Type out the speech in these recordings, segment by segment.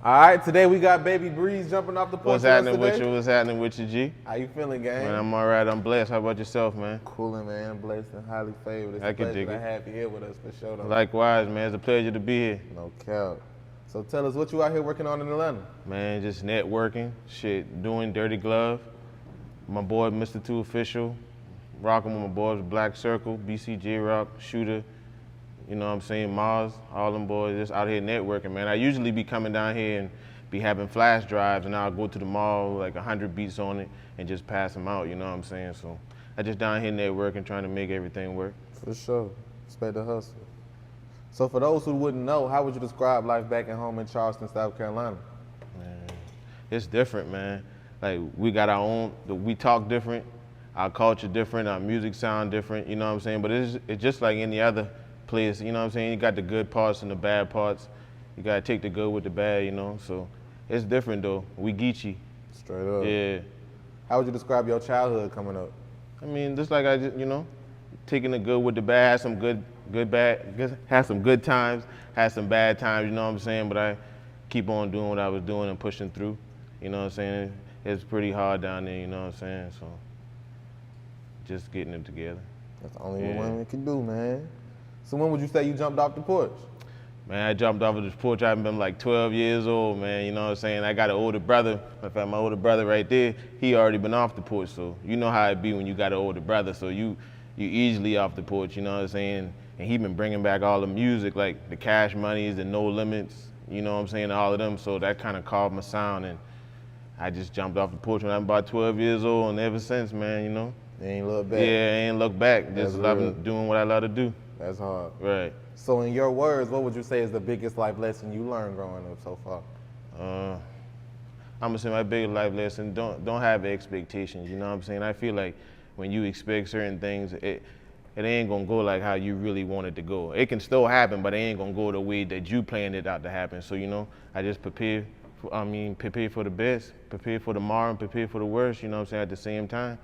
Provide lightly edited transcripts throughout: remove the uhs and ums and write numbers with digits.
All right, today we got Baby Breeze jumping off the porch. What's happening with you? What's happening with you, G? How you feeling, gang? Man, I'm all right. I'm blessed. How about yourself, man? Coolin', man. Blessed and highly favored. It's I a can pleasure dig to it. have you here with us for sure, though. Likewise, man. It's a pleasure to be here. No cap. So tell us what you out here working on in Atlanta. Man, just networking, shit, doing Dirty Glove. My boy, Mr. 2 Official, rocking with my boys, Black Circle, BCJ Rock, Shooter, you know what I'm saying, Mars, all them boys just out here networking, man. I usually be coming down here and be having flash drives, and I'll go to the mall, like 100 beats on it, and just pass them out, you know what I'm saying? So I just down here networking, trying to make everything work. For sure. Respect the hustle. So for those who wouldn't know, how would you describe life back at home in Charleston, South Carolina? Man, it's different, man. Like, we got our own, we talk different, our culture different, our music sound different, you know what I'm saying? But it's just like any other place, you know what I'm saying? You got the good parts and the bad parts. You gotta take the good with the bad, you know? So it's different though. We Geechee. Straight up. Yeah. How would you describe your childhood coming up? I mean, just like I just, you know, taking the good with the bad, had some had some good times, had some bad times, you know what I'm saying? But I keep on doing what I was doing and pushing through, you know what I'm saying? It's pretty hard down there, you know what I'm saying? So just getting it together. That's the only one we can do, man. So when would you say you jumped off the porch? Man, I jumped off of this porch, I've been like 12 years old, man, you know what I'm saying? I got an older brother. In fact, my older brother right there, he already been off the porch, so you know how it be when you got an older brother, so you easily off the porch, you know what I'm saying? And he been bringing back all the music, like the Cash Moneys, the No Limits, you know what I'm saying, all of them, so that kind of carved my sound, and I just jumped off the porch when I was about 12 years old, and ever since, man, you know? You ain't look back. Yeah, I ain't look back, just loving doing what I love to do. That's hard. Right. So in your words, what would you say is the biggest life lesson you learned growing up so far? I'm gonna say my biggest life lesson, don't have expectations, you know what I'm saying? I feel like when you expect certain things, it ain't gonna go like how you really want it to go. It can still happen, but it ain't gonna go the way that you planned it out to happen. So, you know, I just prepare for the best, prepare for tomorrow, and prepare for the worst, you know what I'm saying, at the same time.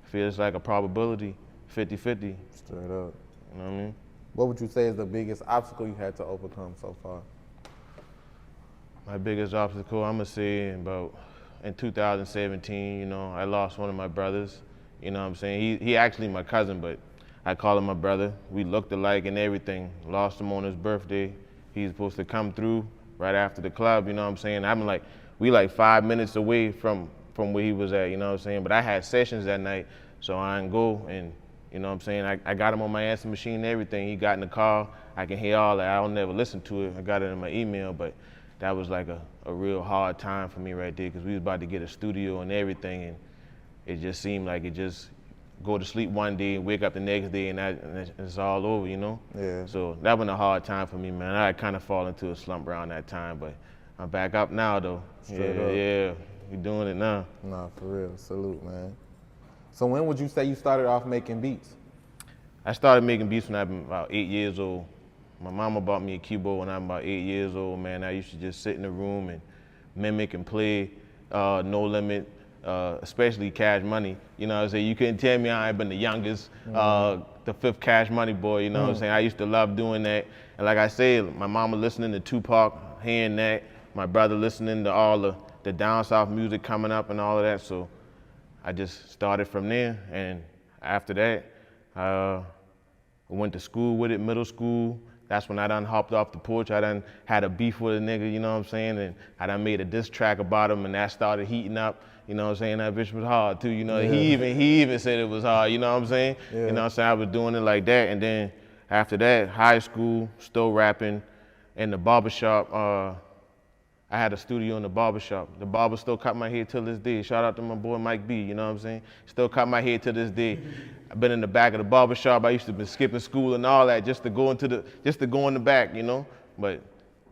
I feel it's like a probability, 50-50. Straight up. You know what I mean? What would you say is the biggest obstacle you had to overcome so far? My biggest obstacle, I'm gonna say in 2017, you know, I lost one of my brothers. You know what I'm saying? He actually my cousin, but I call him my brother. We looked alike and everything. Lost him on his birthday. He's supposed to come through right after the club, you know what I'm saying? I'm like, we like 5 minutes away from where he was at, you know what I'm saying? But I had sessions that night, so I didn't go, and you know what I'm saying? I got him on my answer machine and everything. He got in the car. I can hear all that. I don't never listen to it. I got it in my email, but that was like a real hard time for me right there, because we was about to get a studio and everything, and it just seemed like it just go to sleep one day and wake up the next day, and it's all over, you know? Yeah. So that was a hard time for me, man. I kind of fall into a slump around that time, but I'm back up now, though. Straight up. Yeah, we doing it now. Nah, for real. Salute, man. So when would you say you started off making beats? I started making beats when I was about 8 years old. My mama bought me a keyboard when I was about 8 years old, man. I used to just sit in the room and mimic and play No Limit, especially Cash Money. You know what I'm saying? You couldn't tell me I ain't been the youngest, the fifth Cash Money boy, you know what I'm saying? I used to love doing that. And like I said, my mama listening to Tupac, hearing that, my brother listening to all the down south music coming up and all of that. So I just started from there, and after that, I went to school with it, middle school. That's when I done hopped off the porch. I done had a beef with a nigga, you know what I'm saying? And I done made a diss track about him, and that started heating up. You know what I'm saying? That bitch was hard too, you know? Yeah. He even said it was hard, you know what I'm saying? Yeah. You know what I'm saying? I was doing it like that, and then after that, high school, still rapping. In the barbershop, I had a studio in the barbershop. The barber still cut my hair till this day. Shout out to my boy Mike B, you know what I'm saying? Still cut my hair to this day. I've been in the back of the barbershop. I used to be skipping school and all that just to go in the back, you know? But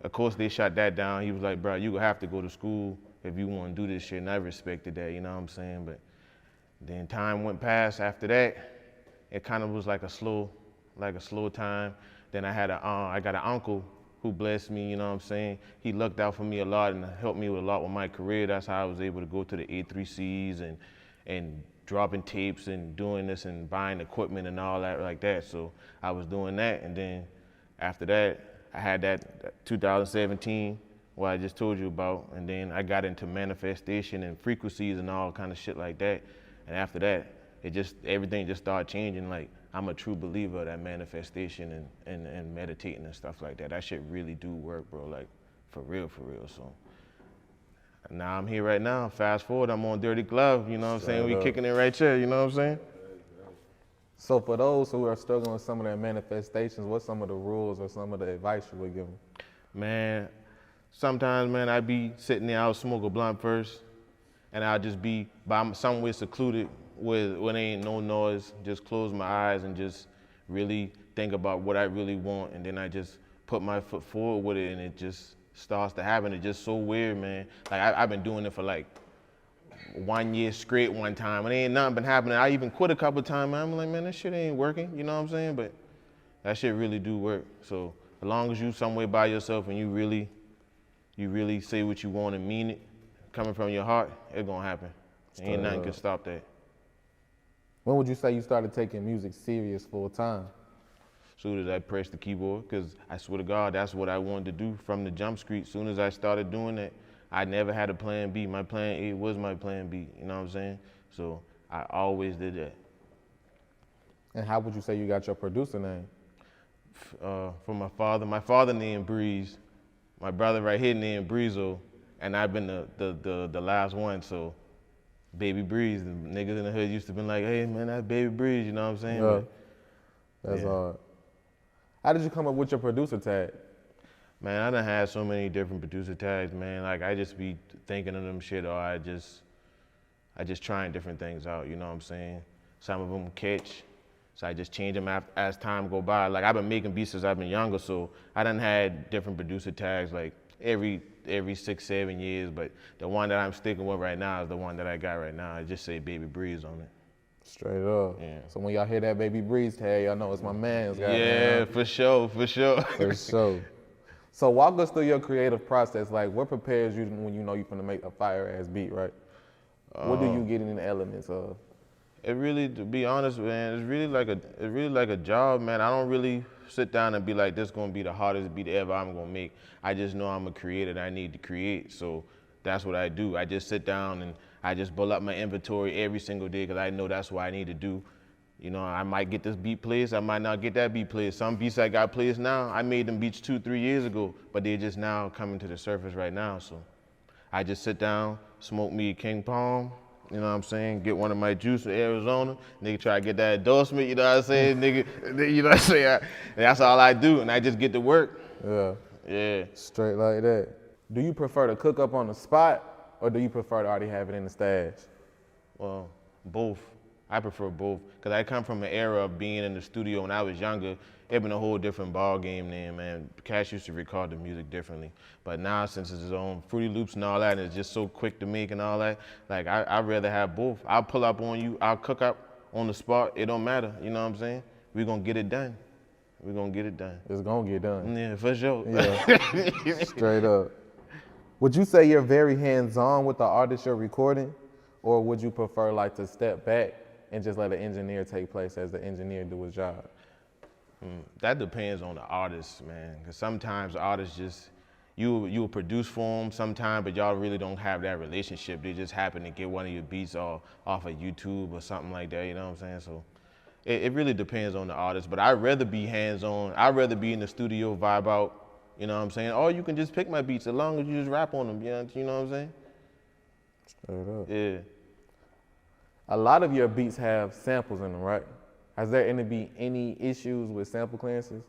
of course they shut that down. He was like, bro, you gonna have to go to school if you wanna do this shit, and I respected that, you know what I'm saying? But then time went past after that. It kind of was like a slow time. Then I got an uncle who blessed me, you know what I'm saying? He looked out for me a lot and helped me a lot with my career. That's how I was able to go to the A3Cs and dropping tapes and doing this and buying equipment and all that like that. So I was doing that, and then after that, I had that 2017 what I just told you about, and then I got into manifestation and frequencies and all kind of shit like that. And after that, everything just started changing. Like, I'm a true believer of that manifestation and meditating and stuff like that. That shit really do work, bro. Like, for real. So now I'm here right now. Fast forward, I'm on Dirty Glove. You know what I'm saying? We kicking it right here. You know what I'm saying? So for those who are struggling with some of their manifestations, what's some of the rules or some of the advice you would give them? Man, sometimes, man, I be sitting there, I'll smoke a blunt first, and I'll just be somewhere secluded where there ain't no noise, just close my eyes and just really think about what I really want, and then I just put my foot forward with it, and it just starts to happen. It's just so weird, man. Like, I've been doing it for like 1 year straight one time, and ain't nothing been happening. I even quit a couple times, man. I'm like, man, this shit ain't working, you know what I'm saying? But that shit really do work. So as long as you somewhere by yourself and you really say what you want and mean it, coming from your heart, it's gonna happen. Ain't nothing can stop that. When would you say you started taking music serious full time? As soon as I pressed the keyboard, because I swear to God, that's what I wanted to do from the jump street. As soon as I started doing that, I never had a plan B. My plan A was my plan B, you know what I'm saying? So I always did that. And how would you say you got your producer name? From my father. My father named Breeze. My brother right here named Breezo. And I've been the last one, so Baby Breeze. The niggas in the hood used to be like, hey man, that's Baby Breeze, you know what I'm saying? Yeah. That's hard. How did you come up with your producer tag? Man, I done had so many different producer tags, man. Like, I just be thinking of them shit, or I just trying different things out, you know what I'm saying? Some of them catch, so I just change them as time go by. Like, I've been making beats since I've been younger, so I done had different producer tags like every 6, 7 years, but the one that I'm sticking with right now is the one that I got right now. I just say Baby Breeze on it. Straight up. Yeah. So when y'all hear that Baby Breeze tag, y'all know it's my man's guy. Yeah, for sure. For sure. So walk us through your creative process. Like, what prepares you when you know you're gonna make a fire-ass beat, right? What do you get in the elements of? It really, to be honest, man, it's really like a job, man. I don't really sit down and be like, this is gonna be the hardest beat ever I'm gonna make. I just know I'm a creator and I need to create, so that's what I do. I just sit down and I just build up my inventory every single day because I know that's what I need to do. You know, I might get this beat placed, I might not get that beat placed. Some beats I got placed now, I made them beats 2, 3 years ago, but they're just now coming to the surface right now, so I just sit down, smoke me a King Palm, you know what I'm saying? Get one of my juice in Arizona. Nigga try to get that endorsement, you know what I'm saying? Nigga, you know what I'm saying? That's all I do, and I just get to work. Yeah. Straight like that. Do you prefer to cook up on the spot, or do you prefer to already have it in the stash? Well, both. I prefer both, because I come from an era of being in the studio when I was younger. It been a whole different ball game then, man. Cash used to record the music differently. But now, since it's his own Fruity Loops and all that, and it's just so quick to make and all that, like, I'd rather have both. I'll pull up on you, I'll cook up on the spot, it don't matter, you know what I'm saying? We're gonna get it done. We're gonna get it done. It's gonna get done. Yeah, for sure. Yeah. Straight up. Would you say you're very hands-on with the artist you're recording, or would you prefer like to step back and just let an engineer take place as the engineer do his job? That depends on the artist, man. Because sometimes artists just, you'll produce for them sometime, but y'all really don't have that relationship. They just happen to get one of your beats off of YouTube or something like that, you know what I'm saying? So it really depends on the artist, but I'd rather be hands-on. I'd rather be in the studio, vibe out, you know what I'm saying? Or you can just pick my beats as long as you just rap on them, you know what I'm saying? Straight up. Yeah. A lot of your beats have samples in them, right? Has there been any issues with sample clearances?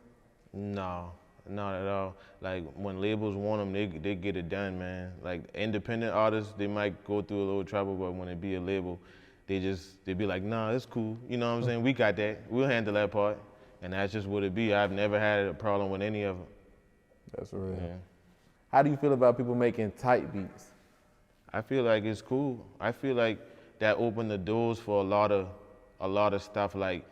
No, not at all. Like, when labels want them, they get it done, man. Like, independent artists, they might go through a little trouble, but when it be a label, they be like, nah, it's cool. You know what I'm saying? We got that. We'll handle that part. And that's just what it be. I've never had a problem with any of them. That's real. Yeah. How do you feel about people making tight beats? I feel like it's cool. I feel like that opened the doors for a lot of stuff. Like,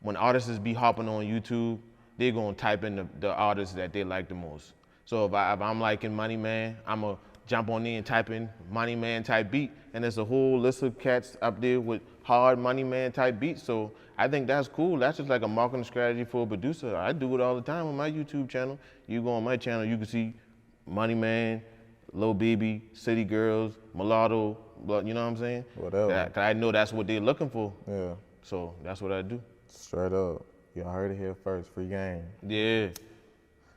when artists be hopping on YouTube, they're gonna type in the artists that they like the most. So if I'm liking Money Man, I'ma jump on there and type in Money Man type beat, and there's a whole list of cats up there with hard Money Man type beats. So I think that's cool. That's just like a marketing strategy for a producer. I do it all the time on my YouTube channel. You go on my channel, you can see Money Man, Lil Baby, City Girls, Mulatto, you know what I'm saying? Whatever. 'Cause I know that's what they're looking for. Yeah. So that's what I do. Straight up. Y'all heard it here first. Free game. Yeah.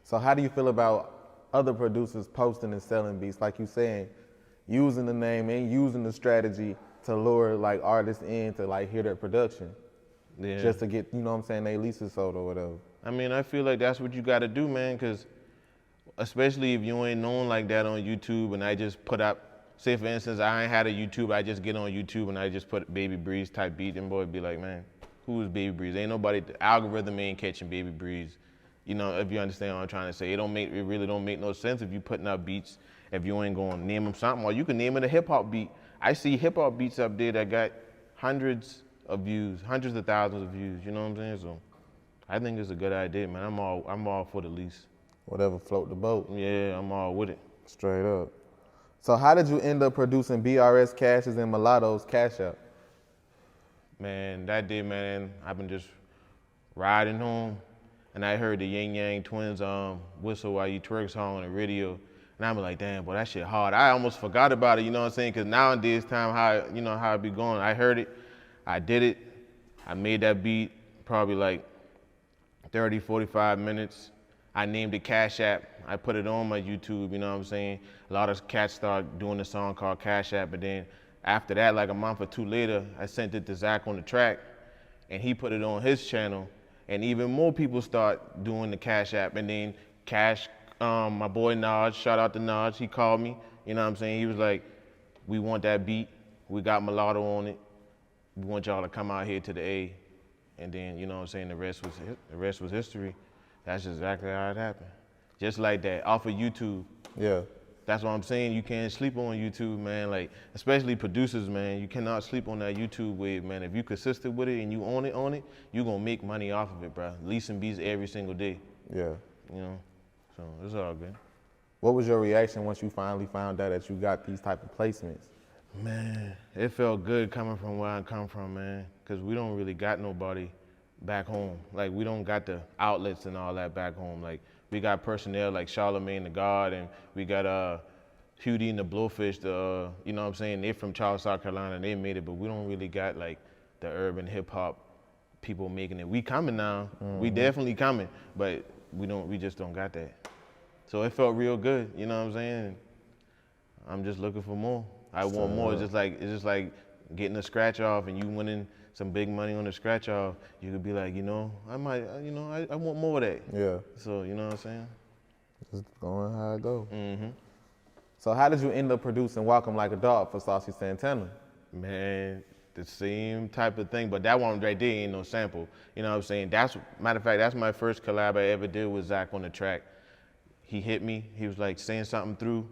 So how do you feel about other producers posting and selling beats, like you saying, using the name and using the strategy to lure like artists in to like hear their production, just to get, you know what I'm saying, they leases sold or whatever? I mean, I feel like that's what you gotta do, man, because especially if you ain't known like that on YouTube and I just put up, say for instance, I ain't had a YouTube, I just get on YouTube and I just put Baby Breeze type beat, and boy be like, man, who is Baby Breeze? Ain't nobody, the algorithm ain't catching Baby Breeze. You know, if you understand what I'm trying to say. It really don't make no sense if you putting out beats, if you ain't gonna name them something, or you can name it a hip hop beat. I see hip hop beats up there that got hundreds of views, hundreds of thousands of views, you know what I'm saying? So I think it's a good idea, man. I'm all for the lease. Whatever float the boat. Yeah, I'm all with it. Straight up. So how did you end up producing BRS Kash's and Mulatto's Kash App? Man, that day, man, I've been just riding home, and I heard the Yin Yang Twins whistle while you twerk song on the radio, and I was like, damn, boy, that shit hard. I almost forgot about it, you know what I'm saying? Because nowadays time, how it be going. I heard it, I did it, I made that beat probably like 30, 45 minutes. I named it Kash App. I put it on my YouTube, you know what I'm saying? A lot of cats started doing a song called Kash App, but then after that, like a month or two later, I sent it to Zach on the track, and he put it on his channel, and even more people start doing the Kash App, and then Cash, my boy Naj, shout out to Naj, he called me, you know what I'm saying? He was like, we want that beat, we got Mulatto on it, we want y'all to come out here to the A, and then, you know what I'm saying, the rest was history. That's exactly how it happened. Just like that, off of YouTube. Yeah. That's what I'm saying. You can't sleep on YouTube, man. Like, especially producers, man. You cannot sleep on that YouTube wave, man. If you consistent with it and you own it, you gonna make money off of it, bro. Leasing beats every single day. Yeah. You know, so it's all good. What was your reaction once you finally found out that you got these type of placements? Man, it felt good coming from where I come from, man. Cause we don't really got nobody back home. Like, we don't got the outlets and all that back home. Like, we got personnel like Charlemagne the God, and we got Hudie and the Blowfish, you know what I'm saying? They're from Charleston, South Carolina, they made it, but we don't really got like the urban hip hop people making it. We coming now, we definitely coming, but we just don't got that. So it felt real good, you know what I'm saying? I'm just looking for more. I want more. It's just like getting a scratch off and you winning some big money on the scratch off. You could be like, I might, I want more of that. Yeah. So, you know what I'm saying? Just going how it go. So how did you end up producing Walk 'Em Like a Dog for Saucy Santana? Man, the same type of thing, but that one right there ain't no sample. You know what I'm saying? Matter of fact, that's my first collab I ever did with Zach on the track. He hit me, he was like saying something through.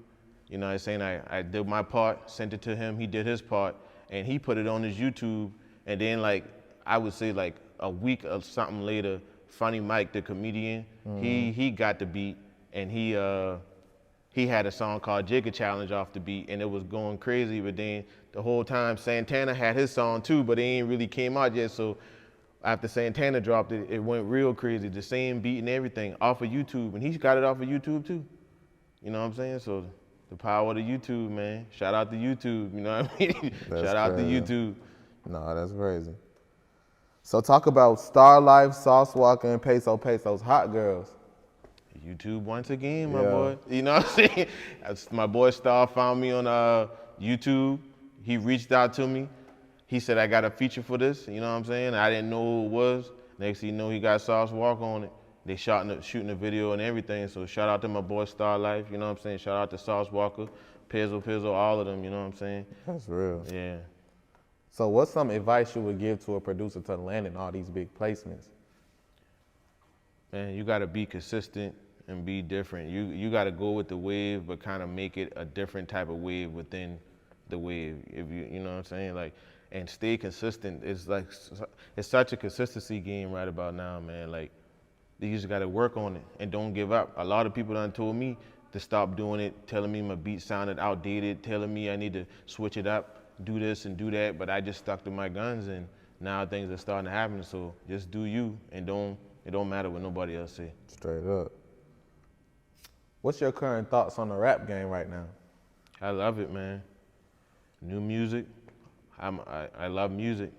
You know what I'm saying? I did my part, sent it to him, he did his part, and he put it on his YouTube. And then, like, I would say like a week or something later, Funny Mike, the comedian, he got the beat, and he had a song called Jigga Challenge off the beat, and it was going crazy. But then the whole time Santana had his song too, but it ain't really came out yet. So after Santana dropped it, it went real crazy. The same beat and everything off of YouTube, and he's got it off of YouTube too. You know what I'm saying? So the power of the YouTube, man. Shout out to YouTube. You know what I mean? Shout out to YouTube. No, that's crazy. So talk about Starr Lyfe, Sauce Walka, and Peso's Hot Girls. YouTube once again, my boy. You know what I'm saying? My boy Starr found me on YouTube. He reached out to me. He said, I got a feature for this. You know what I'm saying? I didn't know who it was. Next thing you know, he got Sauce Walka on it. They shooting a video and everything. So shout out to my boy Starr Lyfe. You know what I'm saying? Shout out to Sauce Walka, Pizzo, all of them. You know what I'm saying? That's real. Yeah. So what's some advice you would give to a producer to land in all these big placements? Man, you gotta be consistent and be different. You gotta go with the wave, but kind of make it a different type of wave within the wave. If you know what I'm saying? Like, and stay consistent. It's such a consistency game right about now, man. Like, you just gotta work on it and don't give up. A lot of people done told me to stop doing it, telling me my beat sounded outdated, telling me I need to switch it up, do this and do that, but I just stuck to my guns, and now things are starting to happen. So just do you, and it don't matter what nobody else say. Straight up. What's your current thoughts on the rap game right now? I love it, man. New music, I love music,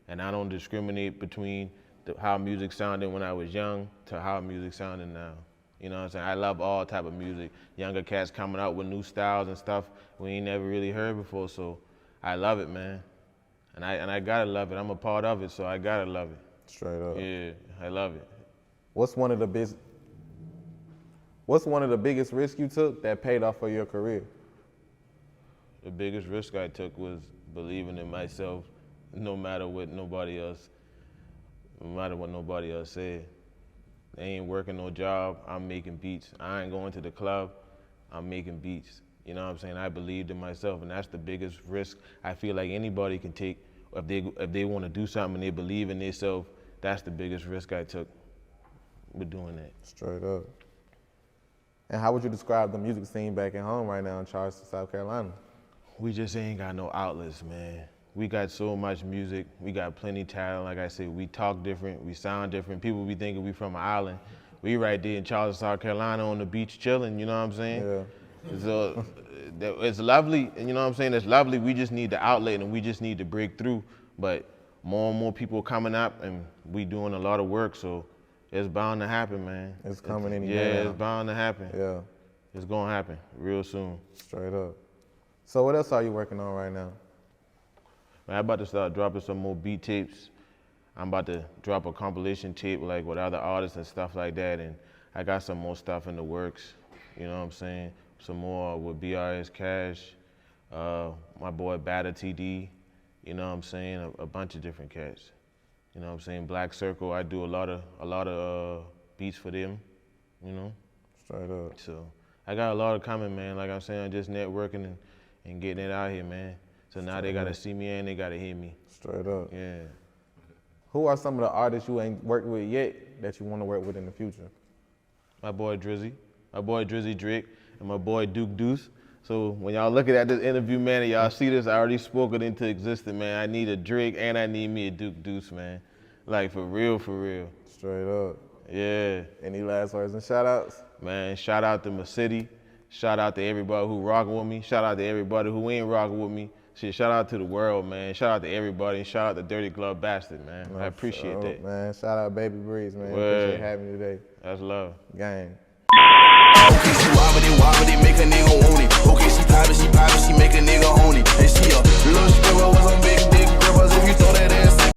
and I don't discriminate between how music sounded when I was young to how music sounding now. You know what I'm saying? I love all type of music. Younger cats coming out with new styles and stuff we ain't never really heard before, so I love it, man. And I gotta love it. I'm a part of it, so I gotta love it. Straight up. Yeah, I love it. What's one of the biggest risks you took that paid off for your career? The biggest risk I took was believing in myself, no matter what nobody else said. I ain't working no job, I'm making beats. I ain't going to the club, I'm making beats. You know what I'm saying? I believed in myself, and that's the biggest risk I feel like anybody can take. If they want to do something and they believe in themselves, that's the biggest risk I took with doing that. Straight up. And how would you describe the music scene back at home right now in Charleston, South Carolina? We just ain't got no outlets, man. We got so much music. We got plenty talent. Like I said, we talk different. We sound different. People be thinking we from an island. We right there in Charleston, South Carolina on the beach chilling, you know what I'm saying? Yeah. So it's lovely, you know what I'm saying? It's lovely. We just need the outlet and we just need to break through. But more and more people coming up and we doing a lot of work, so it's bound to happen, man. It's coming in. Yeah, it's bound to happen. Yeah. It's gonna happen real soon. Straight up. So what else are you working on right now? Man, I'm about to start dropping some more beat tapes. I'm about to drop a compilation tape like with other artists and stuff like that, and I got some more stuff in the works, you know what I'm saying? Some more with BRS Kash, my boy Batter TD, you know what I'm saying? A bunch of different cats. You know what I'm saying? Black Circle, I do a lot of beats for them, you know? Straight up. So I got a lot of coming, man. Like I'm saying, I'm just networking and getting it out here, man. So now they gotta see me and they gotta hear me. Straight up. Yeah. Who are some of the artists you ain't worked with yet that you want to work with in the future? My boy Drizzy Drake, and my boy Duke Deuce. So when y'all looking at this interview, man, and y'all see this, I already spoke it into existence, man. I need a Drake and I need me a Duke Deuce, man. Like for real, for real. Straight up. Yeah. Any last words and shout outs? Man, shout out to my city. Shout out to everybody who rocking with me. Shout out to everybody who ain't rocking with me. Shit, shout out to the world, man. Shout out to everybody. And shout out to Dirty Glove Bastard, man. I appreciate that. Man, shout out Baby Breeze, man. Word. Appreciate having you today. That's love. Gang. Okay, she wobbly, make a nigga want it. Okay, she poppin', she make a nigga own it. And she a little stripper with some big dick grippers. If you throw that